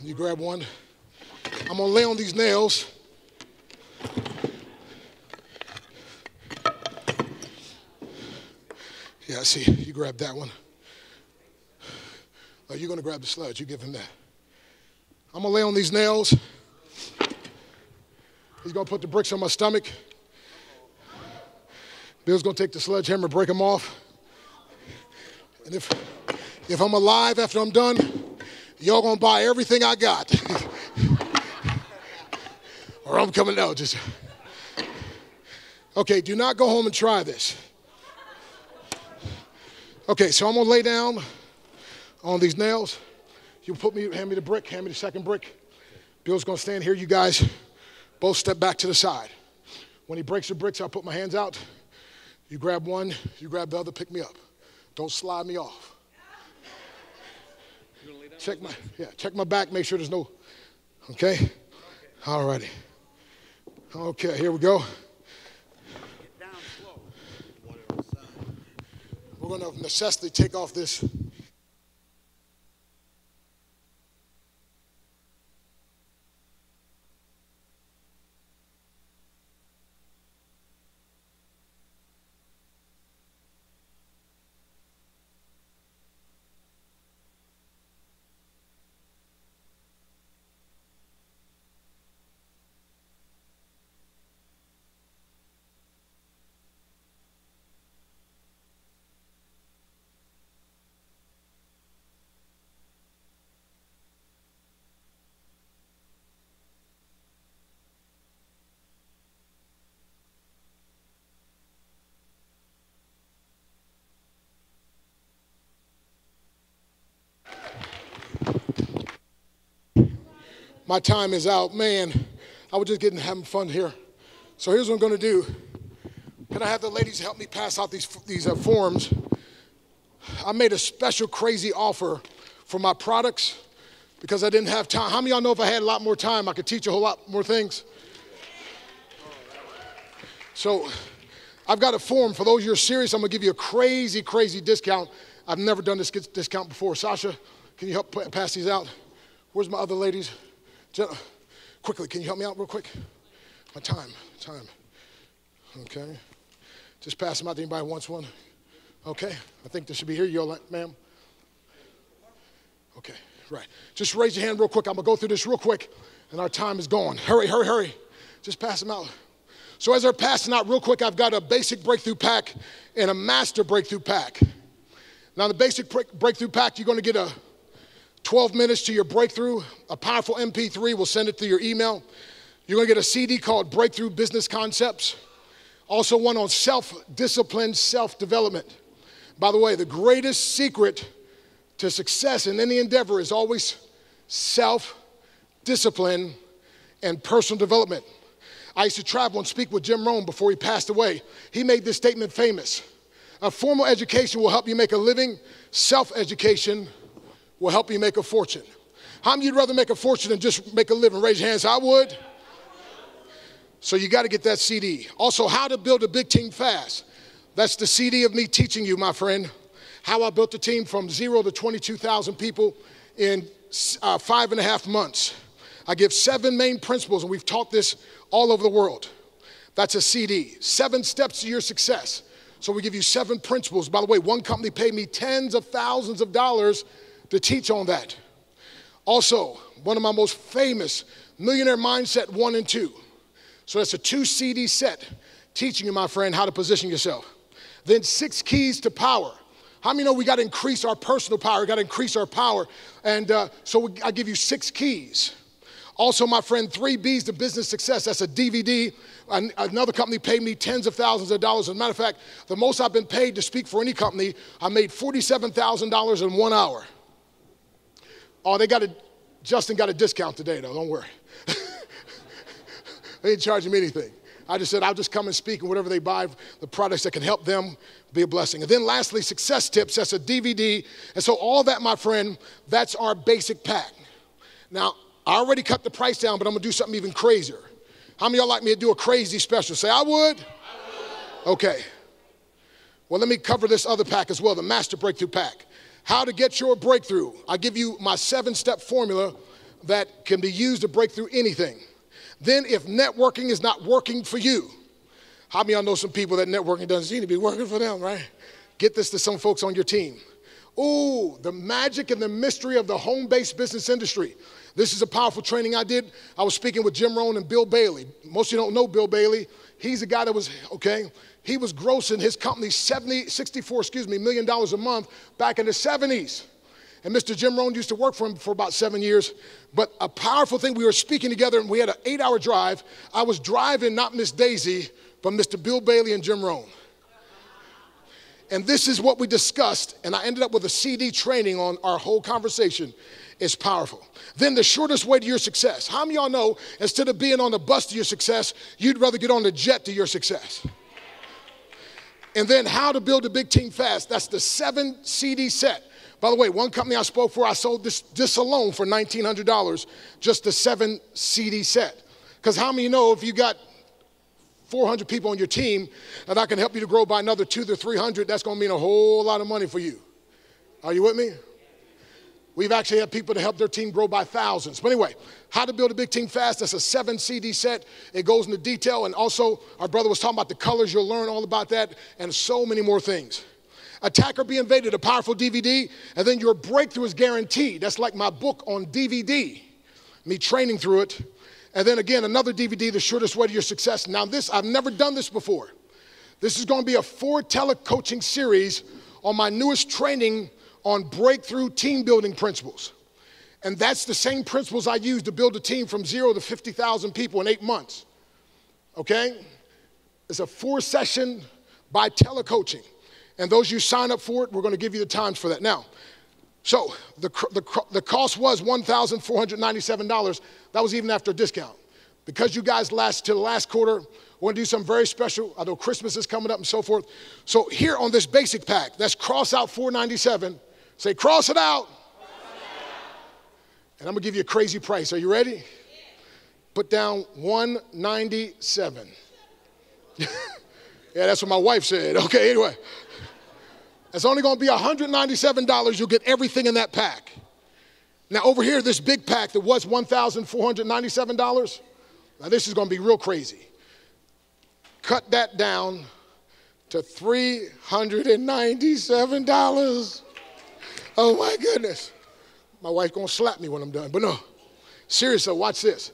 You grab one. I'm gonna lay on these nails. Yeah, I see. You grab that one. Oh, you're gonna grab the sludge. You give him that. I'm gonna lay on these nails. He's gonna put the bricks on my stomach. Bill's gonna take the sledgehammer, break them off. And if I'm alive after I'm done, y'all gonna buy everything I got. Or I'm coming out. Just okay, do not go home and try this. Okay, so I'm gonna lay down on these nails. You hand me the brick, hand me the second brick. Bill's gonna stand here. You guys both step back to the side. When he breaks the bricks, I'll put my hands out. You grab one, you grab the other, pick me up. Don't slide me off. Check my back, make sure there's no, okay? All righty. Okay, here we go. Get down slow. We're gonna necessarily take off this. My time is out. Man, I was just having fun here. So here's what I'm gonna do. Can I have the ladies help me pass out these forms? I made a special crazy offer for my products because I didn't have time. How many of y'all know if I had a lot more time, I could teach a whole lot more things? So I've got a form. For those of you who are serious, I'm gonna give you a crazy, crazy discount. I've never done this discount before. Sasha, can you help pass these out? Where's my other ladies? Quickly, can you help me out real quick? My time. Okay. Just pass them out to anybody who wants one. Okay. I think this should be here. You're ma'am. Okay, right. Just raise your hand real quick. I'm going to go through this real quick, and our time is gone. Hurry. Just pass them out. So as they're passing out real quick, I've got a basic breakthrough pack and a master breakthrough pack. Now, the basic breakthrough pack, you're going to get a 12 minutes to your breakthrough, a powerful MP3. We'll send it to your email. You're going to get a CD called Breakthrough Business Concepts. Also one on self-discipline, self-development. By the way, the greatest secret to success in any endeavor is always self-discipline and personal development. I used to travel and speak with Jim Rohn before he passed away. He made this statement famous. A formal education will help you make a living. Self-education will help you make a fortune. How many of you'd rather make a fortune than just make a living? Raise your hands. I would. So you got to get that CD. Also, How to Build a Big Team Fast. That's the CD of me teaching you, my friend, how I built a team from 0 to 22,000 people in 5.5 months. I give 7 main principles, and we've taught this all over the world. That's a CD. 7 steps to your success. So we give you 7 principles. By the way, one company paid me tens of thousands of dollars to teach on that. Also, one of my most famous, Millionaire Mindset 1 and 2. So that's a 2 CD set teaching you, my friend, how to position yourself. Then 6 keys to power. How many know we got to increase our personal power? We got to increase our power. And I give you 6 keys. Also, my friend, 3 B's to business success. That's a DVD. Another company paid me tens of thousands of dollars. As a matter of fact, the most I've been paid to speak for any company, I made $47,000 in 1 hour. Oh, Justin got a discount today, though. Don't worry. They didn't charge me anything. I just said, I'll just come and speak, and whatever they buy, the products that can help them, be a blessing. And then lastly, success tips. That's a DVD. And so all that, my friend, that's our basic pack. Now, I already cut the price down, but I'm going to do something even crazier. How many of y'all like me to do a crazy special? Say, I would. I would. Okay. Well, let me cover this other pack as well, the Master Breakthrough Pack. How to get your breakthrough. I give you my 7-step formula that can be used to break through anything. Then if networking is not working for you, how many of y'all know some people that networking doesn't seem to be working for them, right? Get this to some folks on your team. Ooh, the magic and the mystery of the home-based business industry. This is a powerful training I did. I was speaking with Jim Rohn and Bill Bailey. Most of you don't know Bill Bailey. He's a guy that was, he was grossing his company $64 million a month back in the 70s. And Mr. Jim Rohn used to work for him for about 7 years. But a powerful thing, we were speaking together, and we had an 8-hour drive. I was driving, not Miss Daisy, but Mr. Bill Bailey and Jim Rohn. And this is what we discussed, and I ended up with a CD training on our whole conversation. It's powerful. Then the shortest way to your success. How many of y'all know, instead of being on the bus to your success, you'd rather get on the jet to your success? And then how to build a big team fast. That's the 7 CD set. By the way, one company I spoke for, I sold this alone for $1,900, just the 7 CD set. Because how many know if you got 400 people on your team and I can help you to grow by another 200 to 300, that's going to mean a whole lot of money for you. Are you with me? We've actually had people to help their team grow by thousands. But anyway, how to build a big team fast. That's a 7 CD set. It goes into detail. And also, our brother was talking about the colors. You'll learn all about that and so many more things. Attack or Be Invaded, a powerful DVD. And then your breakthrough is guaranteed. That's like my book on DVD, me training through it. And then again, another DVD, The Shortest Way to Your Success. Now this, I've never done this before. This is going to be a 4 telecoaching series on my newest training on breakthrough team building principles. And that's the same principles I use to build a team from 0 to 50,000 people in 8 months. Okay? It's a 4-session by telecoaching. And those you sign up for it, we're going to give you the times for that. Now, so the cost was $1,497. That was even after a discount. Because you guys last till the last quarter, we're going to do something very special. I know Christmas is coming up and so forth. So here on this basic pack, let's cross out $497. Say, cross it out. And I'm going to give you a crazy price. Are you ready? Put down $197. Yeah, that's what my wife said. Okay, anyway. It's only going to be $197. You'll get everything in that pack. Now, over here, this big pack that was $1,497, now this is going to be real crazy. Cut that down to $397. Oh, my goodness. My wife's going to slap me when I'm done. But no, seriously, watch this.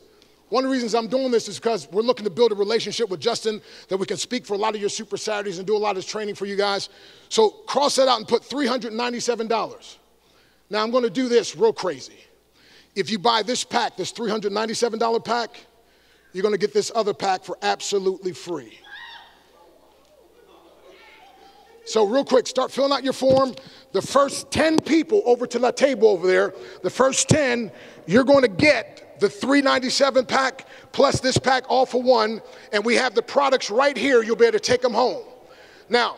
One of the reasons I'm doing this is because we're looking to build a relationship with Justin that we can speak for a lot of your Super Saturdays and do a lot of training for you guys. So cross that out and put $397. Now I'm going to do this real crazy. If you buy this pack, this $397 pack, you're going to get this other pack for absolutely free. So real quick, start filling out your form. The first 10 people over to that table over there, the first 10, you're going to get the $397 pack plus this pack all for one, and we have the products right here. You'll be able to take them home. Now,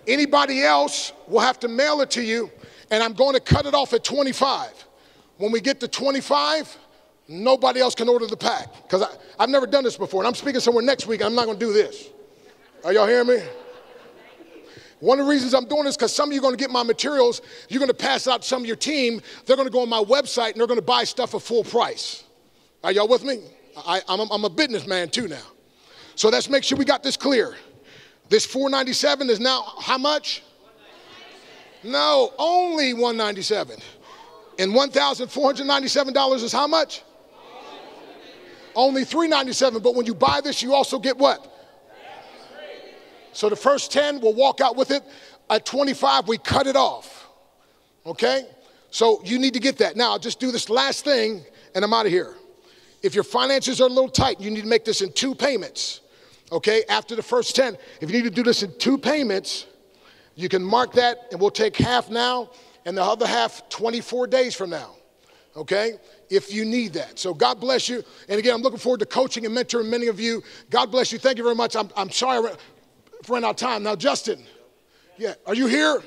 anybody else will have to mail it to you, and I'm going to cut it off at 25. When we get to 25, nobody else can order the pack, because I've never done this before, and I'm speaking somewhere next week, and I'm not going to do this. Are y'all hearing me? One of the reasons I'm doing this is because some of you are going to get my materials, you're going to pass out to some of your team, they're going to go on my website, and they're going to buy stuff at full price. Are y'all with me? I'm a businessman too now. So let's make sure we got this clear. This $497 is now how much? No, only $197. And $1,497 is how much? Only $397. But when you buy this, you also get what? So the first 10 will walk out with it. At 25, we cut it off. Okay? So you need to get that. Now, I'll just do this last thing, and I'm out of here. If your finances are a little tight, you need to make this in 2 payments. Okay? After the first 10, if you need to do this in 2 payments, you can mark that, and we'll take half now, and the other half 24 days from now. Okay? If you need that. So God bless you. And again, I'm looking forward to coaching and mentoring many of you. God bless you. Thank you very much. I'm sorry I ran out of time. Now, Justin, yeah, are you here?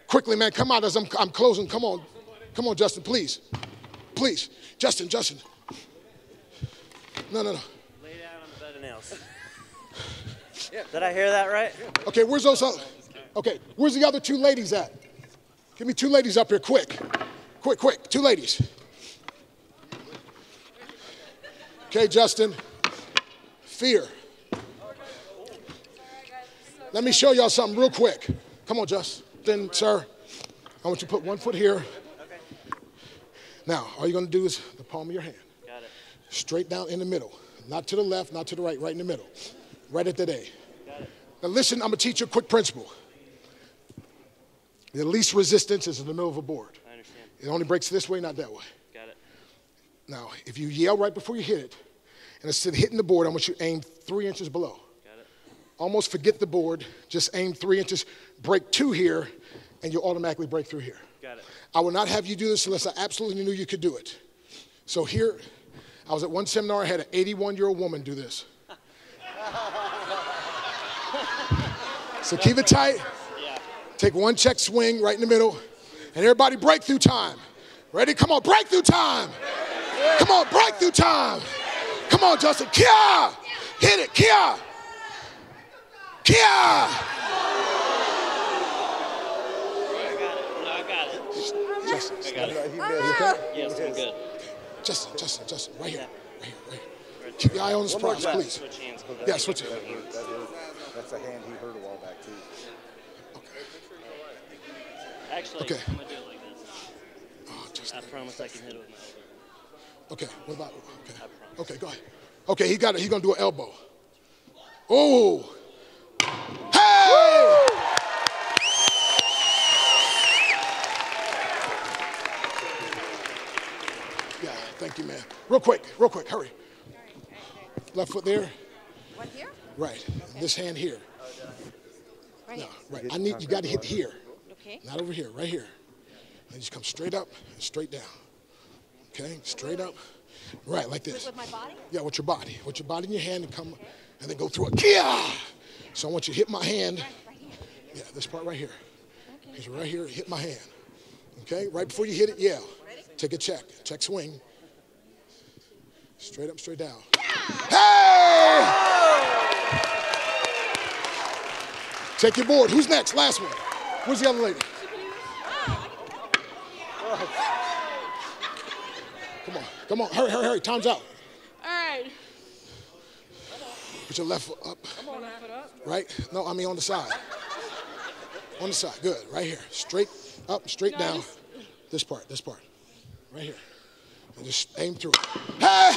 Quickly, man, come out as I'm closing. Come on, Justin, please. Please. Justin. No. Lay down on the bed of nails. Did I hear that right? Okay, where's those other? Okay, where's the other 2 ladies at? Give me 2 ladies up here, quick. Quick, 2 ladies. Okay, Justin. Fear. Let me show y'all something real quick. Come on, Justin, sir. I want you to put 1 foot here. Okay. Now, all you're going to do is the palm of your hand. Got it. Straight down in the middle. Not to the left, not to the right, right in the middle. Right at that A. Got it. Now listen, I'm going to teach you a quick principle. The least resistance is in the middle of a board. I understand. It only breaks this way, not that way. Got it. Now, if you yell right before you hit it, and instead of hitting the board, I want you to aim 3 inches below. Got it. Almost forget the board, just aim 3 inches, break 2 here, and you'll automatically break through here. Got it. I will not have you do this unless I absolutely knew you could do it. So here, I was at one seminar, I had an 81-year-old woman do this. So keep it tight. Yeah. Take 1 check swing right in the middle, and everybody breakthrough time. Ready? Come on, breakthrough time. Come on, breakthrough time. Come on, Justin. Kia! Hit it, Kia! Kia! I got it. Justin, I got it. you okay? Yes, I'm good. Justin, right here. Keep your eye on the surprise, please. Switch hands. Yeah, switch it. That's a hand he hurt a while back, too. Actually, Okay. I'm going to do it like this. Oh, Justin. I promise I can hit it with my elbow. Okay, what about, okay. I promise. Okay, go ahead. Okay, he got it. He's going to do an elbow. Oh. Hey! Yeah, thank you, man. Real quick, hurry. Left foot there. What here? Right. This hand here. Right No, here. right. You got to hit here. Okay. Not over here, right here. And just come straight up and straight down. Okay, straight up. Right, like this. With my body? Yeah, with your body. With your body in your hand and come, and then go through a Kia. So I want you to hit my hand. Right here. Yeah, this part right here. Okay. Because right here, hit my hand. Okay, right before you hit it, yeah. Ready? Take a check. Check swing. Straight up, straight down. Hey! Take your board. Who's next? Last one. Where's the other lady? Come on. Hurry. Time's out. All right. Put your left foot up. Right? No, I mean on the side. On the side. Good. Right here. Straight up, straight down. This part. Right here. And just aim through it. Hey!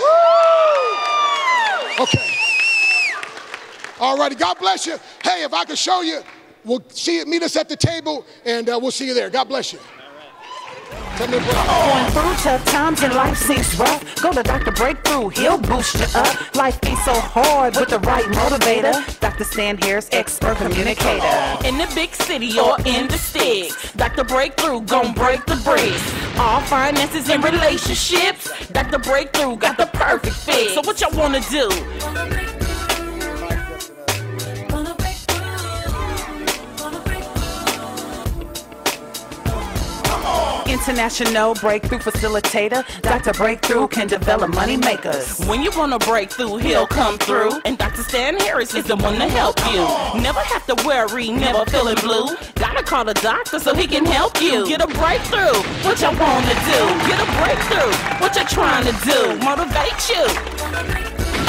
Okay. All righty, God bless you. Hey, if I could show you, we'll meet us at the table, and we'll see you there. God bless you. Going through tough times and life seems rough. Go to Dr. Breakthrough, he'll boost you up. Life ain't so hard with the right motivator. Dr. Stan Harris, expert communicator. In the big city or in the sticks, Dr. Breakthrough gon' break the bricks. All finances and relationships, Dr. Breakthrough got the perfect fit. So what y'all wanna do? International breakthrough facilitator. Dr. Breakthrough can develop money makers. When you wanna break through, he'll come through. And Dr. Stan Harris is the one to help you. Never have to worry, never feeling blue. Gotta call the doctor so he can help you. Get a breakthrough, what you wanna do? Get a breakthrough, what you trying to do? Motivate you.